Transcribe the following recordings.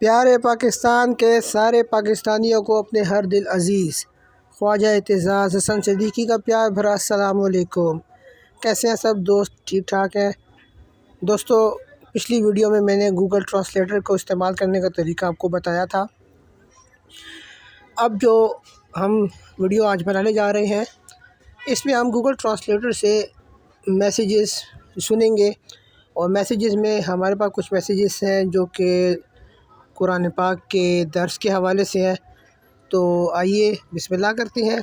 پیارے پاکستان کے سارے پاکستانیوں کو اپنے ہر دل عزیز خواجہ اعتزاز حسن صدیقی کا پیار بھرا السلام علیکم۔ کیسے ہیں سب دوست؟ ٹھیک ٹھاک ہیں دوستو؟ پچھلی ویڈیو میں نے گوگل ٹرانسلیٹر کو استعمال کرنے کا طریقہ آپ کو بتایا تھا۔ اب جو ہم ویڈیو آج بنانے جا رہے ہیں اس میں ہم گوگل ٹرانسلیٹر سے میسیجز سنیں گے، اور میسیجز میں ہمارے پاس کچھ میسیجز ہیں جو کہ قرآن پاک کے درس کے حوالے سے ہے۔ تو آئیے بسم اللہ کرتے ہیں۔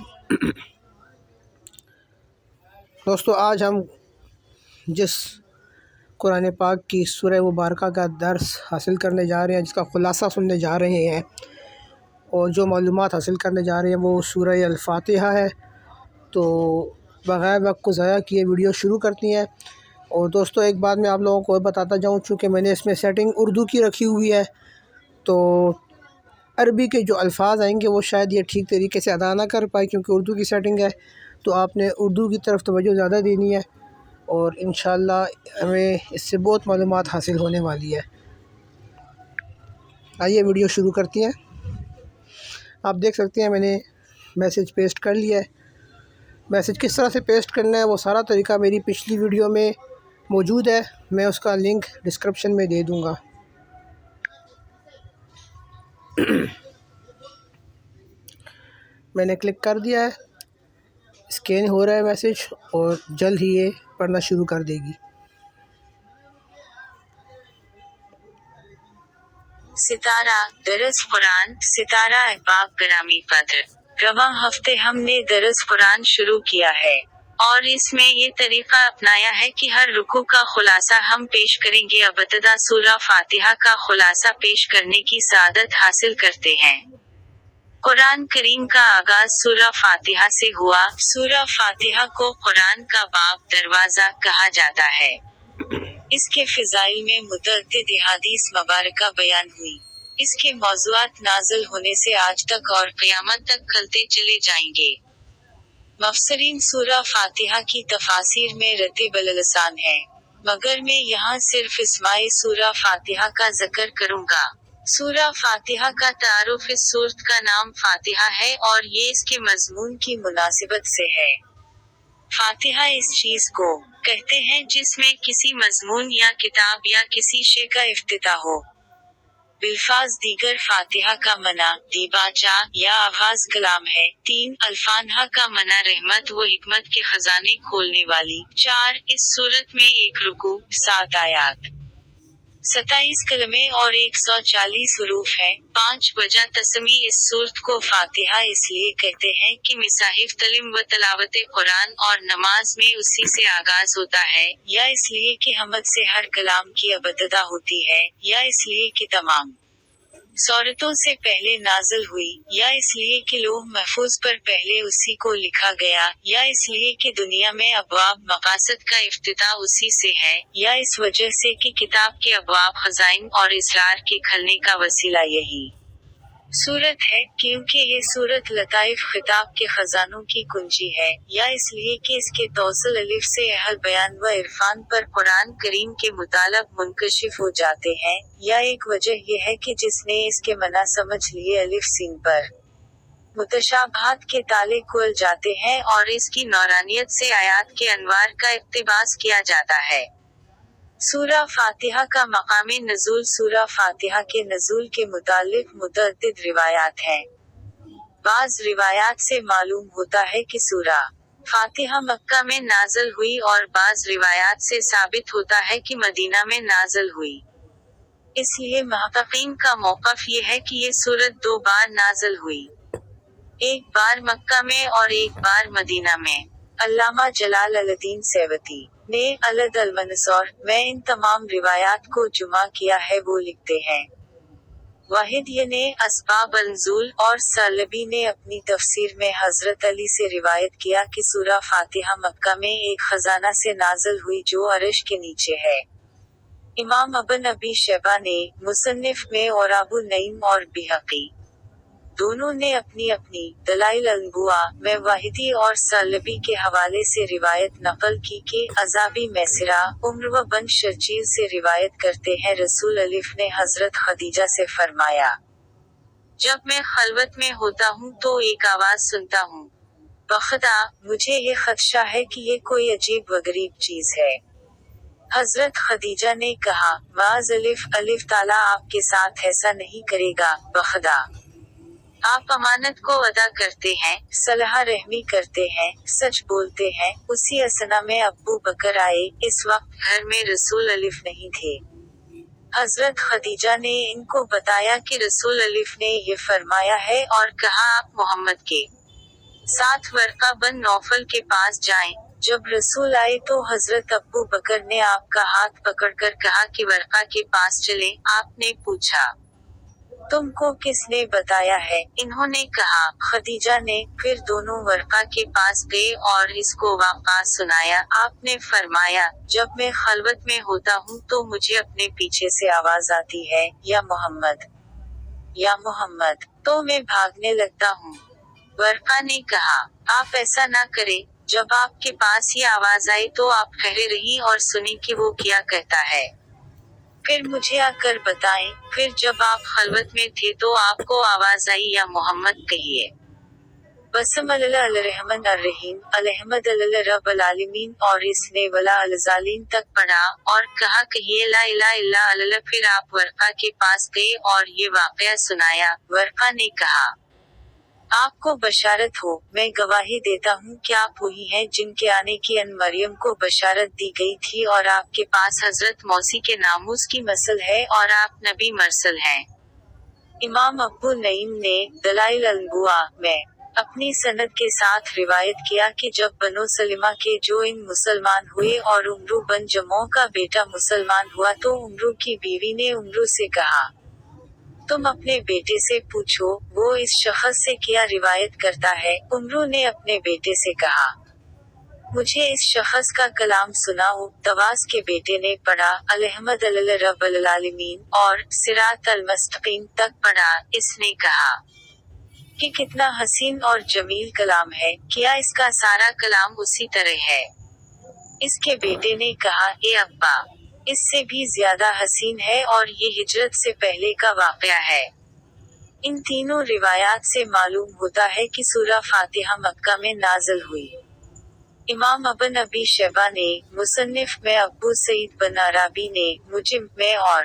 دوستو آج ہم جس قرآن پاک کی سورہ مبارکہ کا درس حاصل کرنے جا رہے ہیں، جس کا خلاصہ سننے جا رہے ہیں اور جو معلومات حاصل کرنے جا رہے ہیں وہ سورہ الفاتحہ ہے۔ تو بغیر وقت کو ضائع کیے ویڈیو شروع کرتی ہیں۔ اور دوستو ایک بات میں آپ لوگوں کو بتاتا جاؤں، چونکہ میں نے اس میں سیٹنگ اردو کی رکھی ہوئی ہے، تو عربی کے جو الفاظ آئیں گے وہ شاید یہ ٹھیک طریقے سے ادا نہ کر پائے، کیونکہ اردو کی سیٹنگ ہے۔ تو آپ نے اردو کی طرف توجہ زیادہ دینی ہے، اور انشاءاللہ ہمیں اس سے بہت معلومات حاصل ہونے والی ہے۔ آئیے ویڈیو شروع کرتی ہیں۔ آپ دیکھ سکتے ہیں میں نے میسیج پیسٹ کر لیا ہے۔ میسیج کس طرح سے پیسٹ کرنا ہے وہ سارا طریقہ میری پچھلی ویڈیو میں موجود ہے، میں اس کا لنک ڈسکرپشن میں دے دوں گا۔ میں نے کلک کر دیا ہے، اسکین ہو رہا ہے میسیج، اور جلد ہی یہ پڑھنا شروع کر دے گی۔ ستارہ درس قرآن ستارہ احباب گرامی پدر، رواں ہفتے ہم نے درس قرآن شروع کیا ہے، اور اس میں یہ طریقہ اپنایا ہے کہ ہر رکوع کا خلاصہ ہم پیش کریں گے۔ ابتدا سورہ فاتحہ کا خلاصہ پیش کرنے کی سعادت حاصل کرتے ہیں۔ قرآن کریم کا آغاز سورہ فاتحہ سے ہوا۔ سورہ فاتحہ کو قرآن کا باب دروازہ کہا جاتا ہے۔ اس کے فضائل میں متعدد احادیث مبارکہ بیان ہوئی۔ اس کے موضوعات نازل ہونے سے آج تک اور قیامت تک کھلتے چلے جائیں گے۔ مفسرین سورہ فاتحہ کی تفاسیر میں رتب الاسان ہیں، مگر میں یہاں صرف اسماء سورہ فاتحہ کا ذکر کروں گا۔ سورہ فاتحہ کا تعارف اس سورت کا نام فاتحہ ہے، اور یہ اس کے مضمون کی مناسبت سے ہے۔ فاتحہ اس چیز کو کہتے ہیں جس میں کسی مضمون یا کتاب یا کسی شے کا افتتاح ہو۔ بالفاظ دیگر فاتحہ کا معنی دیباچہ یا آغاز کلام ہے۔ 3 الفاتحہ کا معنی رحمت و حکمت کے خزانے کھولنے والی۔ 4 اس سورت میں 1 رکوع، 7 آیات، 27 کلمے اور 140 حروف ہیں۔ 5 وجہ تسمی اس سورت کو فاتحہ اس لیے کہتے ہیں کہ مصاحف تعلیم و تلاوت قرآن اور نماز میں اسی سے آغاز ہوتا ہے، یا اس لیے کہ حمد سے ہر کلام کی ابتدا ہوتی ہے، یا اس لیے کہ تمام سورتوں سے پہلے نازل ہوئی، یا اس لیے کہ لوح محفوظ پر پہلے اسی کو لکھا گیا، یا اس لیے کہ دنیا میں ابواب مقاصد کا افتتاح اسی سے ہے، یا اس وجہ سے کہ کتاب کے ابواب خزائن اور اسرار کے کھلنے کا وسیلہ یہی سورت ہے، کیونکہ یہ سورت لطائف خطاب کے خزانوں کی کنجی ہے، یا اس لیے کہ اس کے توصل الف سے اہل بیان و عرفان پر قرآن کریم کے مطالب منکشف ہو جاتے ہیں، یا ایک وجہ یہ ہے کہ جس نے اس کے معنی سمجھ لیے الف سین پر متشابہات کے تالے کھل جاتے ہیں، اور اس کی نورانیت سے آیات کے انوار کا اقتباس کیا جاتا ہے۔ سورہ فاتحہ کا مقام نزول سورہ فاتحہ کے نزول کے متعلق متعدد روایات ہیں۔ بعض روایات سے معلوم ہوتا ہے کہ سورہ فاتحہ مکہ میں نازل ہوئی، اور بعض روایات سے ثابت ہوتا ہے کہ مدینہ میں نازل ہوئی۔ اس لیے محققین کا موقف یہ ہے کہ یہ سورت 2 بار نازل ہوئی، ایک بار مکہ میں اور ایک بار مدینہ میں۔ علامہ جلال الدین سیوطی نے العدد المنصور میں ان تمام روایات کو جمع کیا ہے۔ وہ لکھتے ہیں، واحد یہ نے اسباب النزول اور ثعلبی نے اپنی تفسیر میں حضرت علی سے روایت کیا کہ سورہ فاتحہ مکہ میں ایک خزانہ سے نازل ہوئی جو عرش کے نیچے ہے۔ امام ابن ابی شیبہ نے مصنف میں اور ابو نعیم اور بہقی دونوں نے اپنی اپنی دلائل النبوہ میں واحدی اور ثعلبی کے حوالے سے روایت نقل کی کہ عذابی میسرہ عمروہ بن شرجیل سے روایت کرتے ہیں رسول الف نے حضرت خدیجہ سے فرمایا، جب میں خلوت میں ہوتا ہوں تو ایک آواز سنتا ہوں، بخدا مجھے یہ خدشہ ہے کہ یہ کوئی عجیب و غریب چیز ہے۔ حضرت خدیجہ نے کہا، معاذ الف تعالیٰ آپ کے ساتھ ایسا نہیں کرے گا، بخدا آپ امانت کو ادا کرتے ہیں، صلح رحمی کرتے ہیں، سچ بولتے ہیں۔ اسی اثنا میں ابو بکر آئے، اس وقت گھر میں رسول الف نہیں تھے۔ حضرت خدیجہ نے ان کو بتایا کہ رسول الف نے یہ فرمایا ہے اور کہا آپ محمد کے ساتھ ورقہ بن نوفل کے پاس جائیں۔ جب رسول آئے تو حضرت ابو بکر نے آپ کا ہاتھ پکڑ کر کہا کہ ورقہ کے پاس چلیں۔ آپ نے پوچھا، تم کو کس نے بتایا ہے؟ انہوں نے کہا، خدیجہ نے۔ پھر دونوں ورقہ کے پاس گئے اور اس کو واقعہ سنایا۔ آپ نے فرمایا، جب میں خلوت میں ہوتا ہوں تو مجھے اپنے پیچھے سے آواز آتی ہے، یا محمد، یا محمد، تو میں بھاگنے لگتا ہوں۔ ورقہ نے کہا، آپ ایسا نہ کریں، جب آپ کے پاس یہ آواز آئی تو آپ ٹھہرے رہیں اور سنیں کہ وہ کیا کہتا ہے۔ پھر مجھے آ کر بتائیں۔ پھر جب آپ خلوت میں تھے تو آپ کو آواز آئی، یا محمد کہیے۔ بسم اللہ الرحمن الرحیم، الحمد للہ رب العالمین، اور اس نے ولا الزالین تک پڑھا اور کہا کہیے لا الہ الا اللہ۔ پھر آپ ورقہ کے پاس گئے اور یہ واقعہ سنایا۔ ورقہ نے کہا، آپ کو بشارت ہو، میں گواہی دیتا ہوں کہ آپ وہی ہیں جن کے آنے کی ان مریم کو بشارت دی گئی تھی، اور آپ کے پاس حضرت موسی کے ناموس کی مسل ہے اور آپ نبی مرسل ہیں۔ امام ابو نعیم نے دلائل النبوہ میں اپنی سند کے ساتھ روایت کیا کہ جب بنو سلمہ کے جو ان مسلمان ہوئے اور عمرو بن جموع کا بیٹا مسلمان ہوا تو عمرو کی بیوی نے عمرو سے کہا، تم اپنے بیٹے سے پوچھو وہ اس شخص سے کیا روایت کرتا ہے۔ عمرو نے اپنے بیٹے سے کہا، مجھے اس شخص کا کلام سناؤ۔ تواس کے بیٹے نے پڑھا، الحمد للہ رب العالمین، اور صراط المستقیم تک پڑھا۔ اس نے کہا کہ کتنا حسین اور جمیل کلام ہے، کیا اس کا سارا کلام اسی طرح ہے؟ اس کے بیٹے نے کہا، اے ابا، اس سے بھی زیادہ حسین ہے اور یہ ہجرت سے پہلے کا واقعہ ہے۔ ان تینوں روایات سے معلوم ہوتا ہے کہ سورہ فاتحہ مکہ میں نازل ہوئی۔ امام ابن ابی شیبہ نے مصنف میں، ابو سعید بن عرابی نے مجم میں اور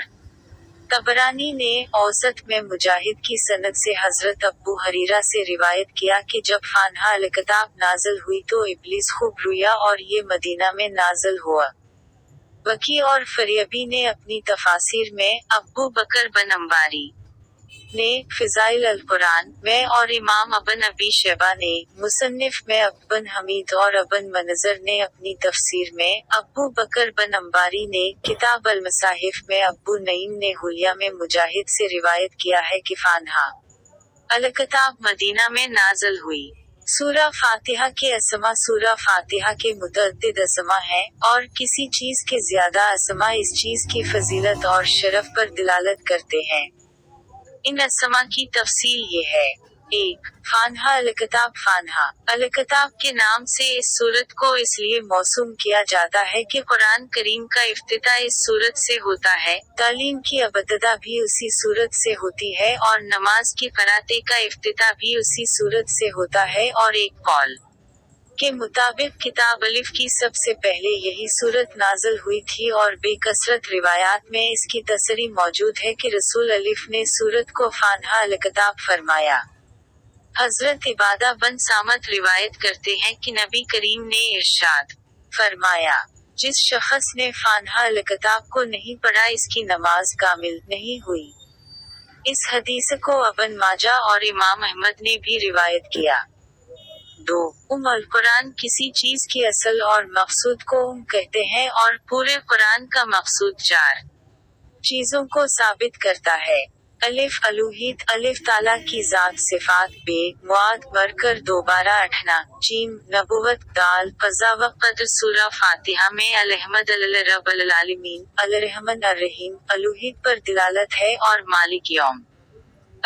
طبرانی نے اوسط میں مجاہد کی سند سے حضرت ابو ہریرہ سے روایت کیا کہ جب فاتحہ الکتاب نازل ہوئی تو ابلیس خوب رویا اور یہ مدینہ میں نازل ہوا۔ وکی اور فریبی نے اپنی تفاسیر میں، ابو بکر بن امباری نے فضائل القرآن میں، اور امام ابن ابی شیبہ نے مصنف میں، ابن حمید اور ابن منظر نے اپنی تفسیر میں، ابو بکر بن امباری نے کتاب المصاحف میں، ابو نعیم نے حلیہ میں مجاہد سے روایت کیا ہے کہ فاتحہ الکتاب مدینہ میں نازل ہوئی۔ سورہ فاتحہ کے اسما، سورہ فاتحہ کے متعدد اسما ہیں، اور کسی چیز کے زیادہ اسما اس چیز کی فضیلت اور شرف پر دلالت کرتے ہیں۔ ان اسما کی تفصیل یہ ہے: 1. فاتحہ الکتاب، فاتحہ الکتاب کے نام سے اس سورت کو اس لیے موسوم کیا جاتا ہے کہ قرآن کریم کا افتتاح اس سورت سے ہوتا ہے، تعلیم کی ابتدا بھی اسی سورت سے ہوتی ہے، اور نماز کی قرأت کا افتتاح بھی اسی سورت سے ہوتا ہے، اور ایک قول کے مطابق کتاب الف کی سب سے پہلے یہی سورت نازل ہوئی تھی، اور بے کثرت روایات میں اس کی تصریح موجود ہے کہ رسول الف نے سورت کو فاتحہ الکتاب فرمایا۔ حضرت عبادہ بن صامت روایت کرتے ہیں کہ نبی کریم نے ارشاد فرمایا، جس شخص نے فاتحہ الکتاب کو نہیں پڑھا اس کی نماز کامل نہیں ہوئی۔ اس حدیث کو ابن ماجہ اور امام احمد نے بھی روایت کیا۔ 2. القرآن کسی چیز کی اصل اور مقصود کو کہتے ہیں، اور پورے قرآن کا مقصود 4 چیزوں کو ثابت کرتا ہے: الف الوہیت، الف تعالیٰ کی ذات صفات، بے مواد برکر دوبارہ اٹھنا، جیم نبوت، دال قضا و قدر۔ سورہ فاتحہ میں الحمد للہ رب العالمین، الرحمن الرحیم، الوہیت پر دلالت ہے اور مالک یوم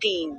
3.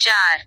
4.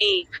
1.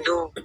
2.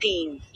3.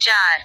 4.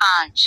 5.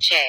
6.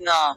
9.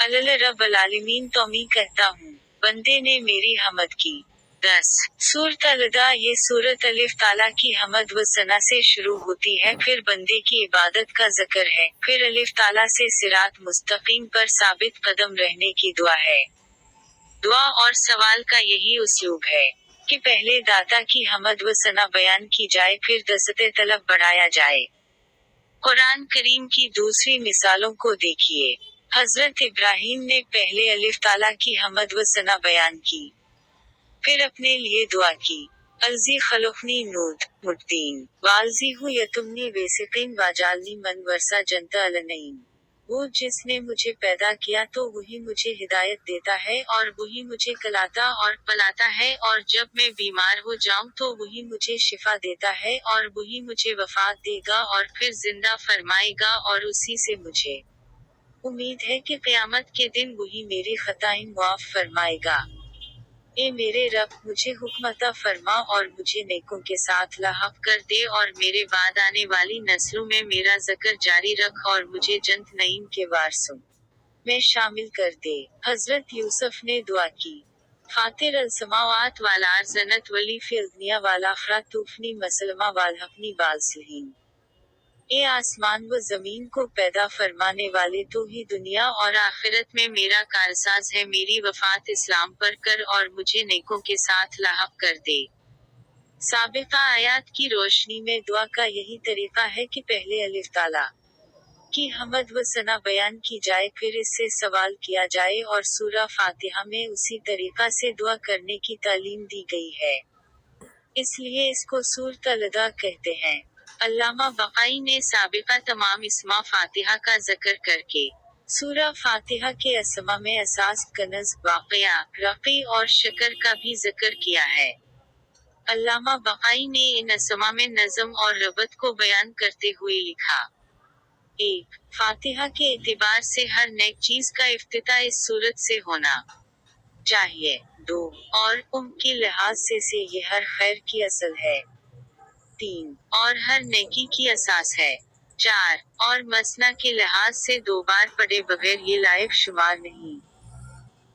اللہ رب العالمین تومی کہتا ہوں، بندے نے میری حمد کی۔ 10 سورۃ الدا یہ سورت الف تعالیٰ کی حمد و ثنا سے شروع ہوتی ہے، پھر بندے کی عبادت کا ذکر ہے، پھر الف تعالیٰ سے صراط مستقیم پر ثابت قدم رہنے کی دعا ہے۔ دعا اور سوال کا یہی اسلوب ہے کہ پہلے داتا کی حمد و ثنا بیان کی جائے، پھر دست طلب بڑھایا جائے۔ قرآن کریم کی دوسری مثالوں کو دیکھیے۔ حضرت ابراہیم نے پہلے الف تعالیٰ کی حمد و ثنا بیان کی، پھر اپنے لیے دعا کی۔ الزی خلقنی نود مدین والزی ہو یتمنی ویسقین واجالنی من ورثہ جنت النعیم۔ وہ جس نے مجھے پیدا کیا تو وہی مجھے ہدایت دیتا ہے، اور وہی مجھے کھلاتا اور پلاتا ہے، اور جب میں بیمار ہو جاؤں تو وہی مجھے شفا دیتا ہے، اور وہی مجھے وفات دے گا اور پھر زندہ فرمائے گا، اور اسی سے مجھے امید ہے کہ قیامت کے دن وہی میری خطائیں معاف فرمائے گا۔ اے میرے رب، مجھے حکم عطا فرما اور مجھے نیکوں کے ساتھ لاحق کر دے، اور میرے بعد آنے والی نسلوں میں میرا ذکر جاری رکھ، اور مجھے جنت نعیم کے وارثوں میں شامل کر دے۔ حضرت یوسف نے دعا کی۔ فاطر السماوات والارض انت ولی فی الدنیا والآخرہ توفنی مسلمہ والحقنی بالصالحین۔ اے آسمان و زمین کو پیدا فرمانے والے، تو ہی دنیا اور آخرت میں میرا کارساز ہے، میری وفات اسلام پر کر اور مجھے نیکوں کے ساتھ لاحق کر دے۔ سابقہ آیات کی روشنی میں دعا کا یہی طریقہ ہے کہ پہلے الف تعالیٰ کی حمد و ثنا بیان کی جائے، پھر اس سے سوال کیا جائے، اور سورہ فاتحہ میں اسی طریقہ سے دعا کرنے کی تعلیم دی گئی ہے۔ اس لیے اس کو سورۃ الدا کہتے ہیں۔ علامہ بقائی نے سابقہ تمام اسماء فاتحہ کا ذکر کر کے سورہ فاتحہ کے اسماء میں اساس، کنز، واقعہ، رقی اور شکر کا بھی ذکر کیا ہے۔ علامہ بقائی نے ان اسماء میں نظم اور ربط کو بیان کرتے ہوئے لکھا۔ 1 فاتحہ کے اعتبار سے ہر نیک چیز کا افتتاح اس سورت سے ہونا چاہیے۔ 2 اور کے لحاظ سے یہ ہر خیر کی اصل ہے۔ 3 اور ہر نیکی کی اساس ہے۔ 4 اور مسنا کے لحاظ سے 2 بار پڑھے بغیر یہ لائق شمار نہیں۔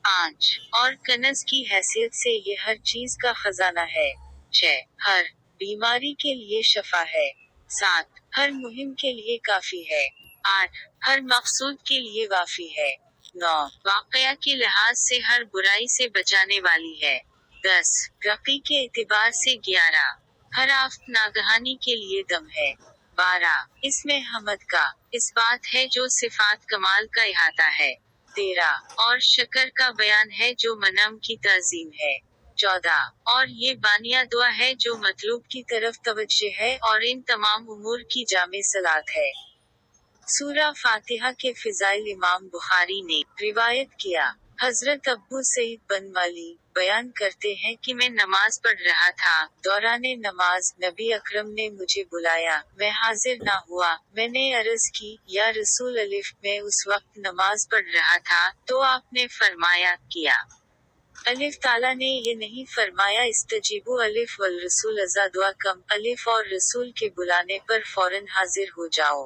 5 اور کنز کی حیثیت سے یہ ہر چیز کا خزانہ ہے۔ 6 ہر بیماری کے لیے شفا ہے۔ 7 ہر مہم کے لیے کافی ہے۔ 8 ہر مقصود کے لیے وافی ہے۔ 9 واقعہ کے لحاظ سے ہر برائی سے بچانے والی ہے۔ 10 رقی کے اعتبار سے 11 ہر آفت ناگہانی کے لیے دم ہے۔ 12 اس میں حمد کا اس بات ہے جو صفات کمال کا احاطہ ہے۔ 13 اور شکر کا بیان ہے جو منعم کی تعظیم ہے۔ 14 اور یہ بانیہ دعا ہے جو مطلوب کی طرف توجہ ہے، اور ان تمام امور کی جامع صلاح ہے۔ سورہ فاتحہ کے فضائل امام بخاری نے روایت کیا۔ حضرت ابو سعید بن مالی بیان کرتے ہیں کہ میں نماز پڑھ رہا تھا، دوران نماز نبی اکرم نے مجھے بلایا، میں حاضر نہ ہوا، میں نے عرض کی، یا رسول الف، میں اس وقت نماز پڑھ رہا تھا، تو آپ نے فرمایا، کیا؟ الف تعالیٰ نے یہ نہیں فرمایا استجیبوا الف والرسول اذا دعاکم، الف اور رسول کے بلانے پر فوراً حاضر ہو جاؤ۔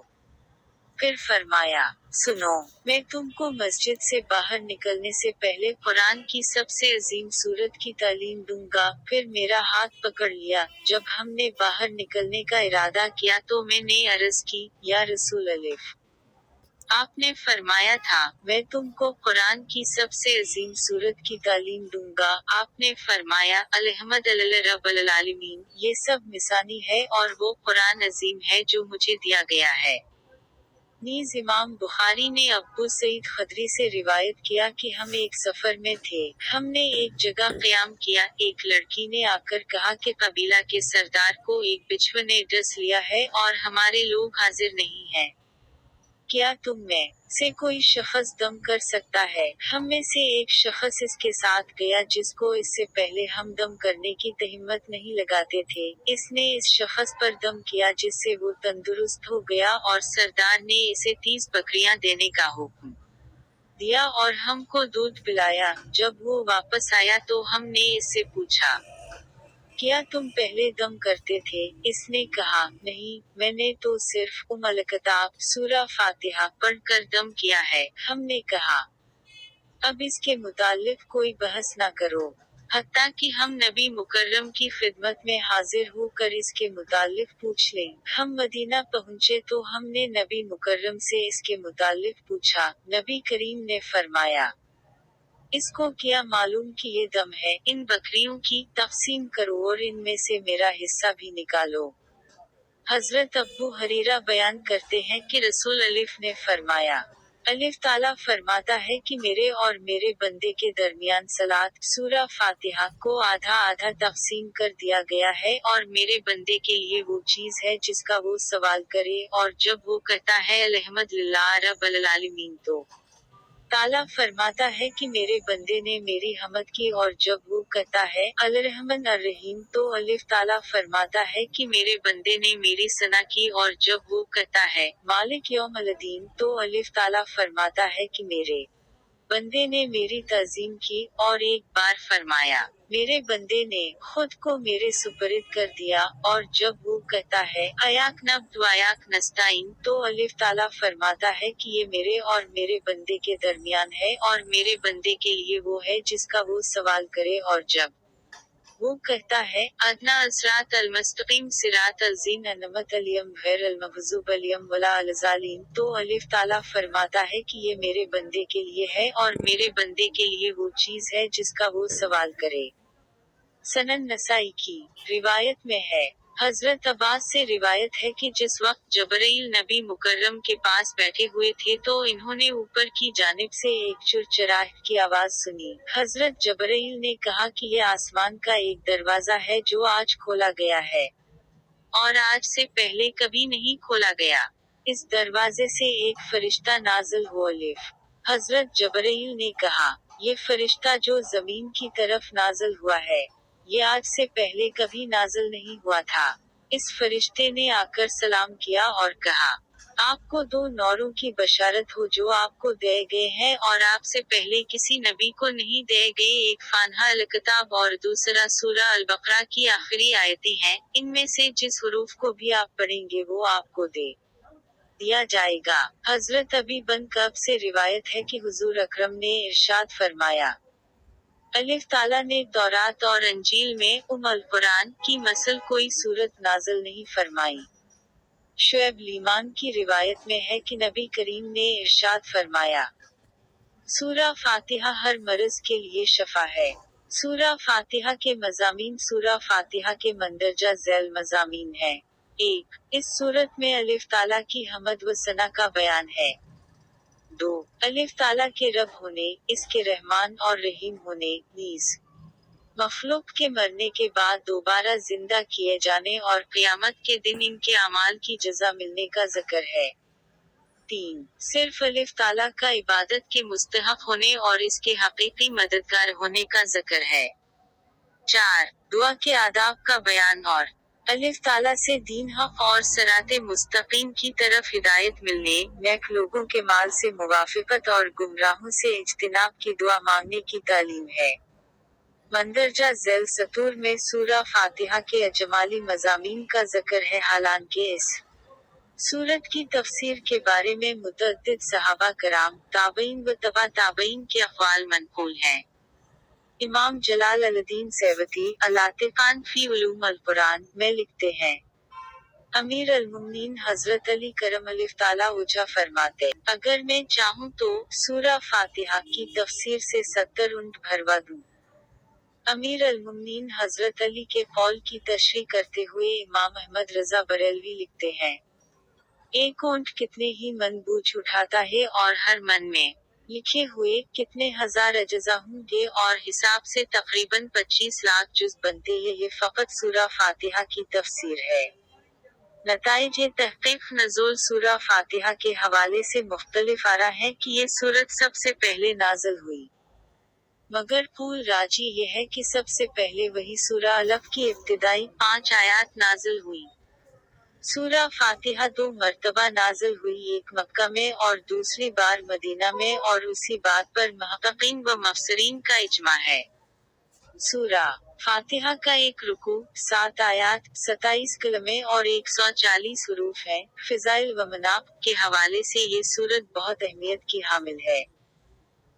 پھر فرمایا، سنو، میں تم کو مسجد سے باہر نکلنے سے پہلے قرآن کی سب سے عظیم سورت کی تعلیم دوں گا۔ پھر میرا ہاتھ پکڑ لیا، جب ہم نے باہر نکلنے کا ارادہ کیا تو میں نے عرض کی، یا رسول الف۔ آپ نے فرمایا تھا، میں تم کو قرآن کی سب سے عظیم سورت کی تعلیم دوں گا۔ آپ نے فرمایا، الحمد للہ رب العالمین، یہ سب مثانی ہے، اور وہ قرآن عظیم ہے جو مجھے دیا گیا ہے۔ نیز امام بخاری نے ابو سعید خدری سے روایت کیا کہ ہم ایک سفر میں تھے، ہم نے ایک جگہ قیام کیا، ایک لڑکی نے آ کر کہا کہ قبیلہ کے سردار کو ایک بچھو نے ڈس لیا ہے اور ہمارے لوگ حاضر نہیں ہیں، کیا تم میں سے کوئی شخص دم کر سکتا ہے؟ ہم میں سے ایک شخص اس کے ساتھ گیا جس کو اس سے پہلے ہم دم کرنے کی تہمت نہیں لگاتے تھے، اس نے اس شخص پر دم کیا جس سے وہ تندرست ہو گیا، اور سردار نے اسے 30 بکریاں دینے کا حکم دیا اور ہم کو دودھ پلایا۔ جب وہ واپس آیا تو ہم نے اس سے پوچھا، کیا تم پہلے دم کرتے تھے؟ اس نے کہا، نہیں، میں نے تو صرف الکتاب سورہ فاتحہ پڑھ کر دم کیا ہے۔ ہم نے کہا، اب اس کے متعلق کوئی بحث نہ کرو، حتیٰ کہ ہم نبی مکرم کی خدمت میں حاضر ہو کر اس کے متعلق پوچھ لیں۔ ہم مدینہ پہنچے تو ہم نے نبی مکرم سے اس کے متعلق پوچھا۔ نبی کریم نے فرمایا، اس کو کیا معلوم کہ یہ دم ہے، ان بکریوں کی تقسیم کرو اور ان میں سے میرا حصہ بھی نکالو۔ حضرت ابو ہریرہ بیان کرتے ہیں کہ رسول الف نے فرمایا، الف تعالیٰ فرماتا ہے کہ میرے اور میرے بندے کے درمیان صلاۃ سورہ فاتحہ کو آدھا آدھا تقسیم کر دیا گیا ہے، اور میرے بندے کے لیے وہ چیز ہے جس کا وہ سوال کرے، اور جب وہ کہتا ہے الحمد للہ رب العالمین تو تعالیٰ فرماتا ہے کہ میرے بندے نے میری حمد کی، اور جب وہ کہتا ہے الرحمن الرحیم تو الف تعالیٰ فرماتا ہے کہ میرے بندے نے میری ثنا کی، اور جب وہ کہتا ہے مالک یوم الدین تو الف تعالیٰ فرماتا ہے کہ میرے بندے نے میری تعظیم کی، اور ایک بار فرمایا میرے بندے نے خود کو میرے سپرد کر دیا، اور جب وہ کہتا ہے ایاک نعبد و ایاک نستعین تو الف تعالیٰ فرماتا ہے کہ یہ میرے اور میرے بندے کے درمیان ہے، اور میرے بندے کے لیے وہ ہے جس کا وہ سوال کرے، اور جب وہ کہتا ہے ادنا الصراط المستقیم صراط الذین انعمت علیہم غیر المغضوب علیہم ولا الضالین تو الف تعالیٰ فرماتا ہے کہ یہ میرے بندے کے لیے ہے، اور میرے بندے کے لیے وہ چیز ہے جس کا وہ سوال کرے۔ سنن نسائی کی روایت میں ہے، حضرت عباس سے روایت ہے کہ جس وقت جبرائیل نبی مکرم کے پاس بیٹھے ہوئے تھے تو انہوں نے اوپر کی جانب سے ایک چرچراہٹ کی آواز سنی۔ حضرت جبرائیل نے کہا کہ یہ آسمان کا ایک دروازہ ہے جو آج کھولا گیا ہے، اور آج سے پہلے کبھی نہیں کھولا گیا۔ اس دروازے سے ایک فرشتہ نازل ہو الف۔ حضرت جبرائیل نے کہا، یہ فرشتہ جو زمین کی طرف نازل ہوا ہے، یہ آج سے پہلے کبھی نازل نہیں ہوا تھا۔ اس فرشتے نے آ کر سلام کیا اور کہا، آپ کو دو نوروں کی بشارت ہو جو آپ کو دے گئے ہیں اور آپ سے پہلے کسی نبی کو نہیں دے گئے، ایک فاتحہ الکتاب اور دوسرا سورہ البقرہ کی آخری آیتیں ہیں، ان میں سے جس حروف کو بھی آپ پڑھیں گے وہ آپ کو دے دیا جائے گا۔ حضرت ابی بن کعب سے روایت ہے کہ حضور اکرم نے ارشاد فرمایا، الف تعالیٰ نے تورات اور انجیل میں القرآن کی مثل کوئی سورت نازل نہیں فرمائی۔ شعیب لیمان کی روایت میں ہے کہ نبی کریم نے ارشاد فرمایا، سورہ فاتحہ ہر مرض کے لیے شفا ہے۔ سورہ فاتحہ کے مضامین سورہ فاتحہ کے مندرجہ ذیل مضامین ہیں۔ 1. اس سورت میں الف تعالیٰ کی حمد و ثنا کا بیان ہے۔ 2. الف تعالیٰ کے رب ہونے، اس کے رحمان اور رحیم ہونے، نیز مخلوق کے مرنے کے بعد دوبارہ زندہ کیے جانے اور قیامت کے دن ان کے اعمال کی جزا ملنے کا ذکر ہے۔ 3. صرف الف تعالیٰ کا عبادت کے مستحق ہونے اور اس کے حقیقی مددگار ہونے کا ذکر ہے۔ 4. دعا کے آداب کا بیان اور الف تعالیٰ سے دین حق اور صراط مستقیم کی طرف ہدایت ملنے، نیک لوگوں کے مال سے موافقت اور گمراہوں سے اجتناب کی دعا مانگنے کی تعلیم ہے۔ مندرجہ ذیل سطور میں سورہ فاتحہ کے اجمالی مضامین کا ذکر ہے، حالانکہ اس سورت کی تفسیر کے بارے میں متعدد صحابہ کرام، تابعین و تبع تابعین کے اقوال منقول ہیں۔ امام جلال الدین سیوطی الاتقان فی علوم القرآن میں لکھتے ہیں، امیر المومنین حضرت علی کرم الف تعالیٰ وجہ فرماتے، اگر میں چاہوں تو سورہ فاتحہ کی تفسیر سے 70 اونٹ بھروا دوں۔ امیر المومنین حضرت علی کے قول کی تشریح کرتے ہوئے امام احمد رضا بریلوی لکھتے ہیں، ایک اونٹ کتنے ہی من بوجھ اٹھاتا ہے، اور ہر من میں لکھے ہوئے کتنے ہزار اجزا ہوں گے، اور حساب سے تقریباً 25 لاکھ جز بنتے ہیں۔ یہ فقط سورہ فاتحہ کی تفسیر ہے۔ نتائج تحقیق نزول سورہ فاتحہ کے حوالے سے مختلف آراء ہیں کہ یہ سورت سب سے پہلے نازل ہوئی، مگر قول راجی یہ ہے کہ سب سے پہلے وہی سورہ الف کی ابتدائی 5 آیات نازل ہوئی۔ سورہ فاتحہ 2 مرتبہ نازل ہوئی، ایک مکہ میں اور دوسری بار مدینہ میں، اور اسی بات پر محققین و مفسرین کا اجماع ہے۔ سورہ فاتحہ کا ایک رکوع، 7 آیات، 27 کلمے اور 140 حروف ہیں۔ فضائل و مناقب کے حوالے سے یہ سورت بہت اہمیت کی حامل ہے۔